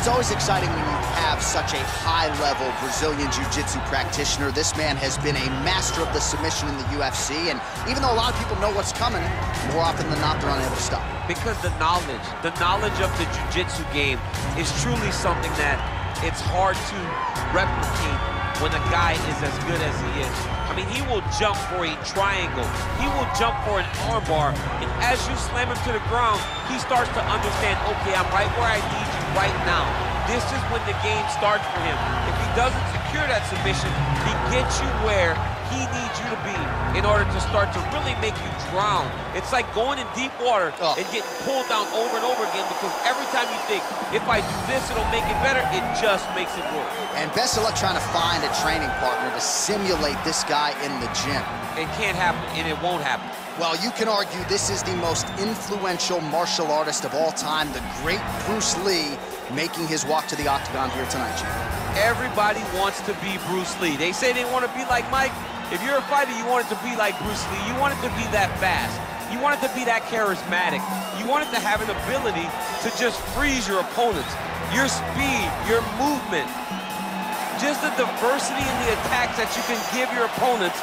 it's always exciting when you have such a high-level Brazilian Jiu-Jitsu practitioner. This man has been a master of the submission in the UFC, and even though a lot of people know what's coming, more often than not, they're unable to stop. Because the knowledge of the Jiu-Jitsu game is truly something that it's hard to replicate when a guy is as good as he is. I mean, he will jump for a triangle. He will jump for an armbar. And as you slam him to the ground, he starts to understand, okay, I'm right where I need you right now. This is when the game starts for him. If he doesn't secure that submission, he gets you where he needs you to be in order to start to really make you drown. It's like going in deep water and getting pulled down over and over again, because every time you think, if I do this, it'll make it better, it just makes it worse. And best of luck trying to find a training partner to simulate this guy in the gym. It can't happen, and it won't happen. Well, you can argue this is the most influential martial artist of all time, the great Bruce Lee, making his walk to the octagon here tonight, Jim. Everybody wants to be Bruce Lee. They say they want to be like Mike. If you're a fighter, you want it to be like Bruce Lee. You want it to be that fast. You want it to be that charismatic. You want it to have an ability to just freeze your opponents. Your speed, your movement, just the diversity in the attacks that you can give your opponents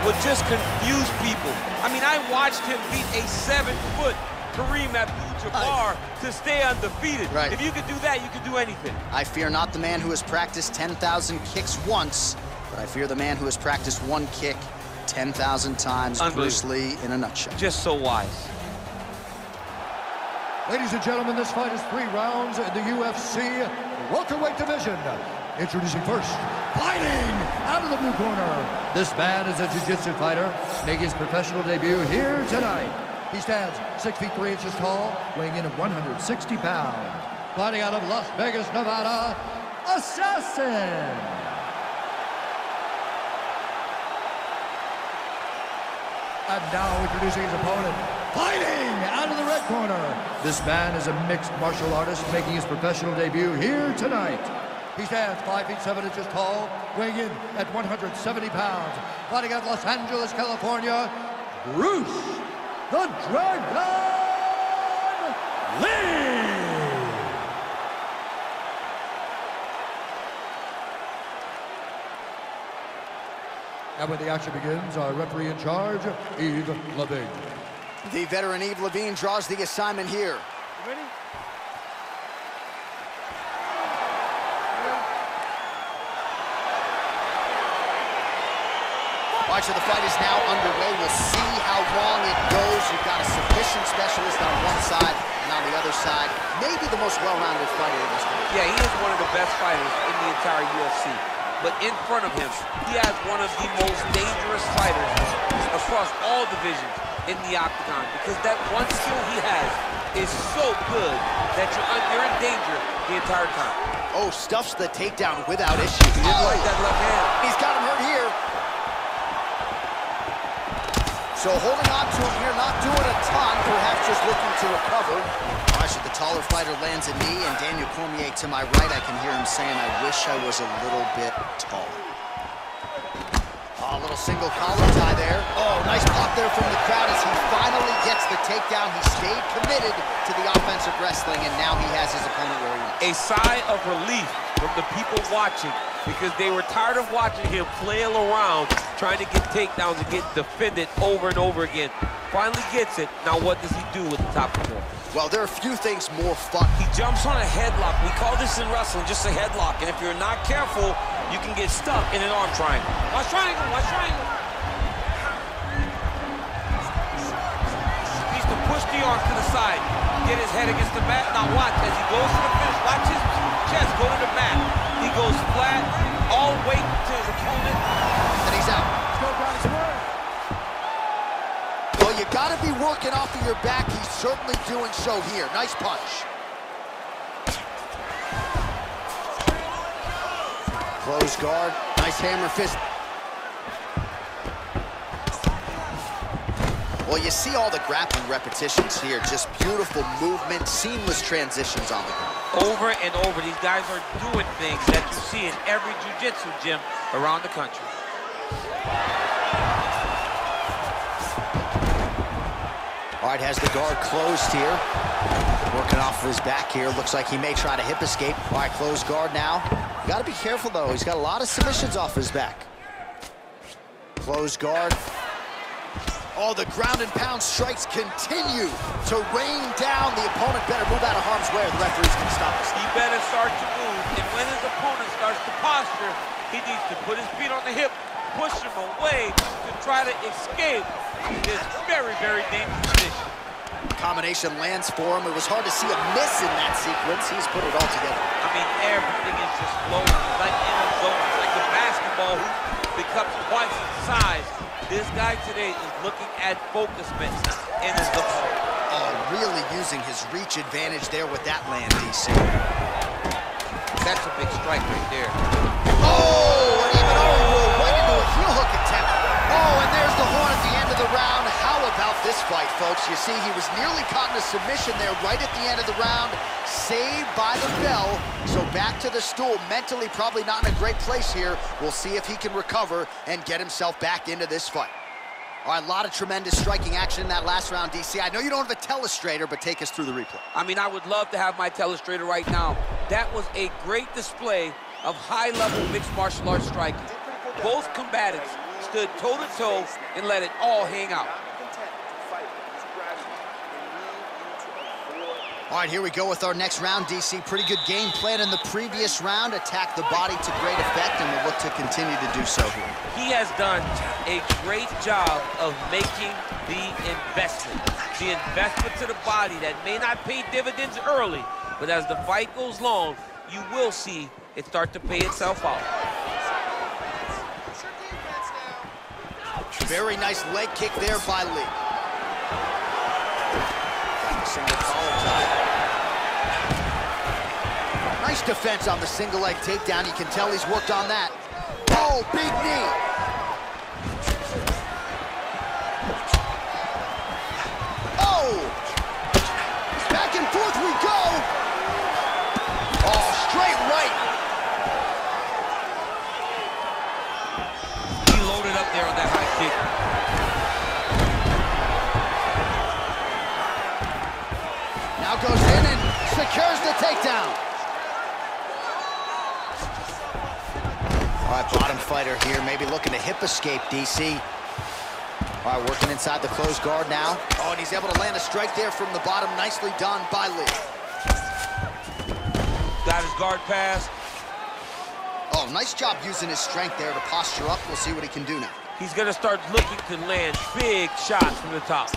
would just confuse people. I mean, I watched him beat a 7-foot Kareem Abdul-Jabbar to stay undefeated. Right. If you could do that, you could do anything. I fear not the man who has practiced 10,000 kicks once, but I fear the man who has practiced one kick 10,000 times. Bruce Lee in a nutshell. Just so wise. Ladies and gentlemen, this fight is 3 rounds in the UFC welterweight division. Introducing first, fighting out of the blue corner. This man is a jiu-jitsu fighter, making his professional debut here tonight. He stands 6 feet 3 inches tall, weighing in at 160 pounds. Fighting out of Las Vegas, Nevada, Assassin. And now introducing his opponent, fighting out of the red corner. This man is a mixed martial artist, making his professional debut here tonight. He stands 5 feet 7 inches tall, weighing in at 170 pounds. Fighting out of Los Angeles, California, Bruce the Dragon Lee! And when the action begins, our referee in charge, Yves Levine. The veteran Yves Levine draws the assignment here. You ready? All right, so the fight is now underway. We'll see how long it goes. You've got a submission specialist on one side, and on the other side, maybe the most well-rounded fighter in this country. Yeah, he is one of the best fighters in the entire UFC. But in front of him, he has one of the most dangerous fighters across all divisions in the octagon, because that one skill he has is so good that you're in danger the entire time. Oh, stuffs the takedown without issue. He didn't like that left hand. He's got him hurt here. So holding on to him here, not doing a ton, perhaps just looking to recover. All right, so the taller fighter lands a knee, and Daniel Cormier to my right, I can hear him saying, I wish I was a little bit taller. Oh, a little single collar tie there. Oh, nice pop there from the crowd as he finally gets the takedown. He stayed committed to the offensive wrestling, and now he has his opponent where he wants. A sigh of relief from the people watching, because they were tired of watching him flail around trying to get takedowns and get defended over and over again. Finally gets it. Now what does he do with the top control? Well, there are a few things more fun. He jumps on a headlock. We call this in wrestling just a headlock. And if you're not careful, you can get stuck in an arm triangle. Watch triangle, watch triangle. He needs to push the arm to the side. Get his head against the mat. Now watch as he goes to the finish. Watch his chest go to the mat. He goes flat, all weight to his opponent. And he's out. Let's go, guys, work. Well, you gotta be working off of your back. He's certainly doing so here. Nice punch. Close guard, nice hammer fist. Well, you see all the grappling repetitions here. Just beautiful movement, seamless transitions on the ground. Over and over, these guys are doing things that you see in every jiu-jitsu gym around the country. All All right, has the guard closed here. Working off of his back here. Looks like he may try to hip escape. All right, closed guard now. You gotta be careful, though. He's got a lot of submissions off his back. Closed guard. Oh, the ground and pound strikes continue to rain down. The opponent better move out of harm's way or the referee's gonna stop this. He better start to move, and when his opponent starts to posture, he needs to put his feet on the hip, push him away to try to escape this very, very dangerous position. Combination lands for him. It was hard to see a miss in that sequence. He's put it all together. I mean, everything is just flowing. It's like in a zone. It's like the basketball hoop becomes twice its size. This guy today is looking at focusment in his opponent. Oh, really using his reach advantage there with that land, DC. That's a big strike right there. Oh, and even right into a heel hook attempt. Oh, and there's the horn at the end of the round. How about this fight, folks? You see, he was nearly caught in a submission there right at the end of the round. Saved by the bell. So back to the stool. Mentally probably not in a great place here. We'll see if he can recover and get himself back into this fight. All right, a lot of tremendous striking action in that last round, DC. I know you don't have a telestrator, but take us through the replay. I mean, I would love to have my telestrator right now. That was a great display of high-level mixed martial arts striking. Both combatants stood toe-to-toe and let it all hang out. All right, here we go with our next round, DC. Pretty good game plan in the previous round. Attacked the body to great effect, and we'll look to continue to do so here. He has done a great job of making the investment. The investment to the body that may not pay dividends early, but as the fight goes long, you will see it start to pay itself out. Very nice leg kick there by Lee. Got the single collar tie. Nice defense on the single leg takedown. You can tell he's worked on that. Oh, big knee. Oh! Back and forth we go. Oh, straight right. He loaded up there on that high kick. Now goes in and secures the takedown. All right, bottom fighter here, maybe looking to hip escape, DC. All right, working inside the closed guard now. Oh, and he's able to land a strike there from the bottom. Nicely done by Lee. Got his guard pass. Oh, nice job using his strength there to posture up. We'll see what he can do now. He's gonna start looking to land big shots from the top.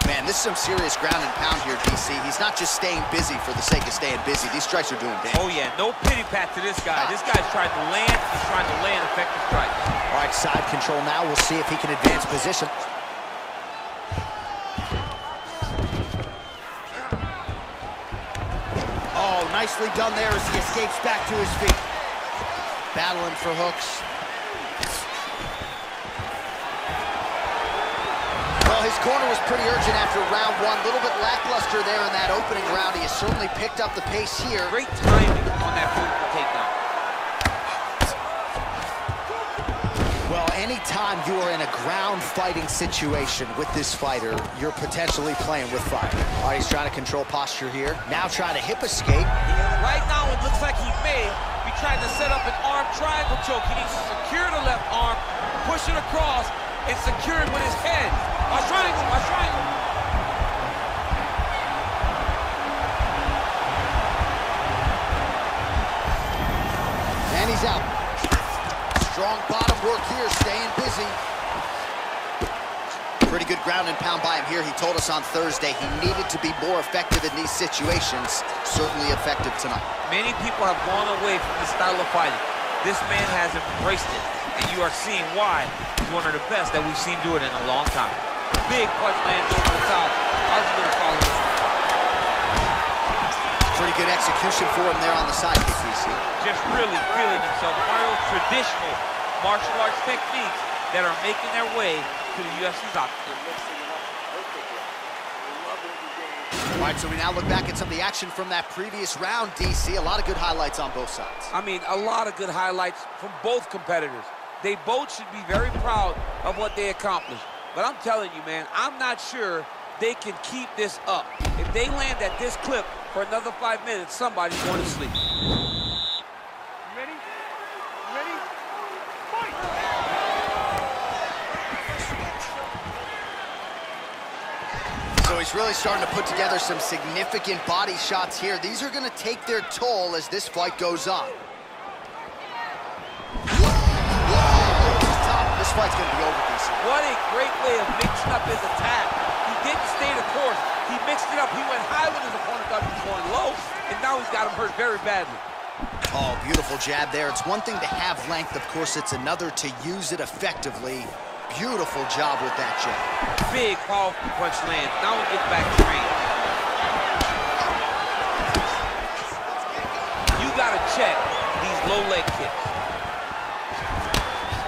Man, this is some serious ground and pound here, DC. He's not just staying busy for the sake of staying busy. These strikes are doing damage. Oh, yeah, no pity pat to this guy. This guy's trying to land. He's trying to land effective strikes. All right, side control now. We'll see if he can advance position. Oh, nicely done there as he escapes back to his feet. Battling for hooks. His corner was pretty urgent after round one. A little bit lackluster there in that opening round. He has certainly picked up the pace here. Great timing on that beautiful takedown. Well, anytime you are in a ground fighting situation with this fighter, you're potentially playing with fire. All right, he's trying to control posture here. Now trying to hip escape. Right now, it looks like he may be trying to set up an arm triangle choke. He needs to secure the left arm, push it across, and secure it with his head. My triangle, my triangle. And he's out. Strong bottom work here, staying busy. Pretty good ground and pound by him here. He told us on Thursday he needed to be more effective in these situations. Certainly effective tonight. Many people have gone away from this style of fighting. This man has embraced it, and you are seeing why he's one of the best that we've seen do it in a long time. Big punch lands over the top. How's he gonna follow this? Pretty good execution for him there on the side kick, DC. Just really feeling himself. One of those traditional martial arts techniques that are making their way to the UFC's octagon. All right, so we now look back at some of the action from that previous round, DC. A lot of good highlights on both sides. I mean, a lot of good highlights from both competitors. They both should be very proud of what they accomplished. But I'm telling you, man, I'm not sure they can keep this up. If they land at this clip for another 5 minutes, somebody's going to sleep. Ready? Ready? Fight! So he's really starting to put together some significant body shots here. These are going to take their toll as this fight goes on. This fight's going to be over, DC. What a great way of mixing up his attack. He didn't stay the course. He mixed it up. He went high when his opponent thought he was going low, and now he's got him hurt very badly. Oh, beautiful jab there. It's one thing to have length. Of course, it's another to use it effectively. Beautiful job with that jab. Big, powerful punch lands. Now he gets back to range. You got to check these low leg kicks.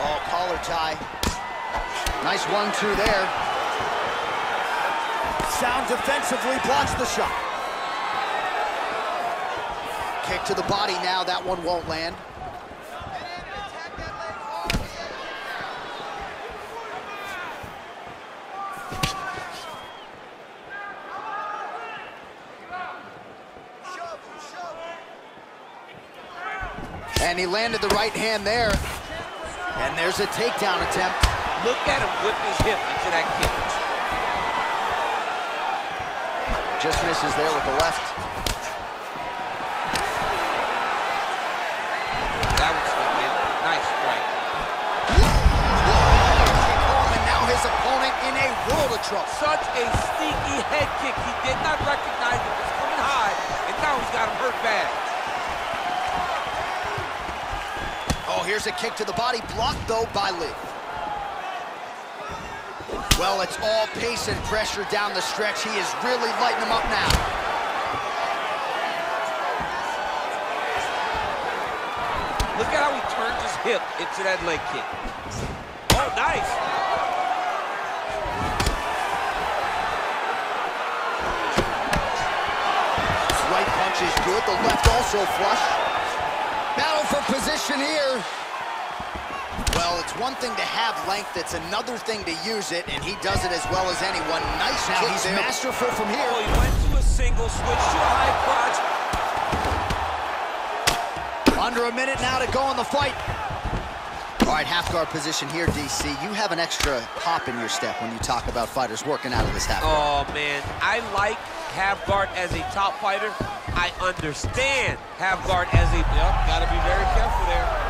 Oh, collar tie. Nice 1-2 there. Sound defensively blocks the shot. Kick to the body now. That one won't land. And he landed the right hand there. And there's a takedown attempt. Look at him whip his hip into that kick. Just misses there with the left. That was a nice strike. And now his opponent in a world of trouble. Such a sneaky head kick. He did not recognize it was coming high, and now he's got him hurt bad. Oh, here's a kick to the body, blocked though by Lee. Well, it's all pace and pressure down the stretch. He is really lighting them up now. Look at how he turns his hip into that leg kick. Oh, nice. His right punch is good. The left also flush. Battle for position here. Well, it's one thing to have length, it's another thing to use it, and he does it as well as anyone. Nice now, kick. He's there. Masterful from here. Oh, he went to a single, switch to a high crotch. Under a minute now to go in the fight. All right, half guard position here, DC. You have an extra hop in your step when you talk about fighters working out of this half guard. Oh, man, I like half guard as a top fighter. I understand half guard as a... Yep, gotta be very careful there.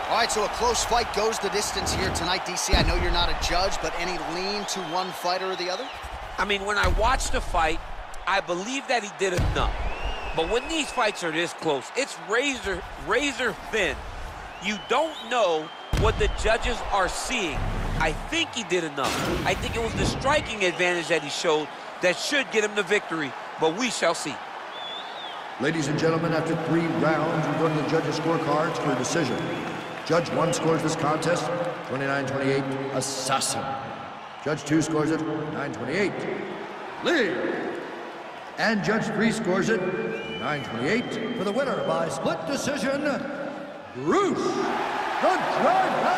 All right, so a close fight goes the distance here tonight, DC. I know you're not a judge, but any lean to one fighter or the other? I mean, when I watched the fight, I believe that he did enough. But when these fights are this close, it's razor thin. You don't know what the judges are seeing. I think he did enough. I think it was the striking advantage that he showed that should get him the victory, but we shall see. Ladies and gentlemen, after 3 rounds, we go to the judges' scorecards for a decision. Judge 1 scores this contest 29-28, Assassin. Judge 2 scores it 9-28, Lee. And Judge 3 scores it 9-28 for the winner by split decision, Bruce the Dragon.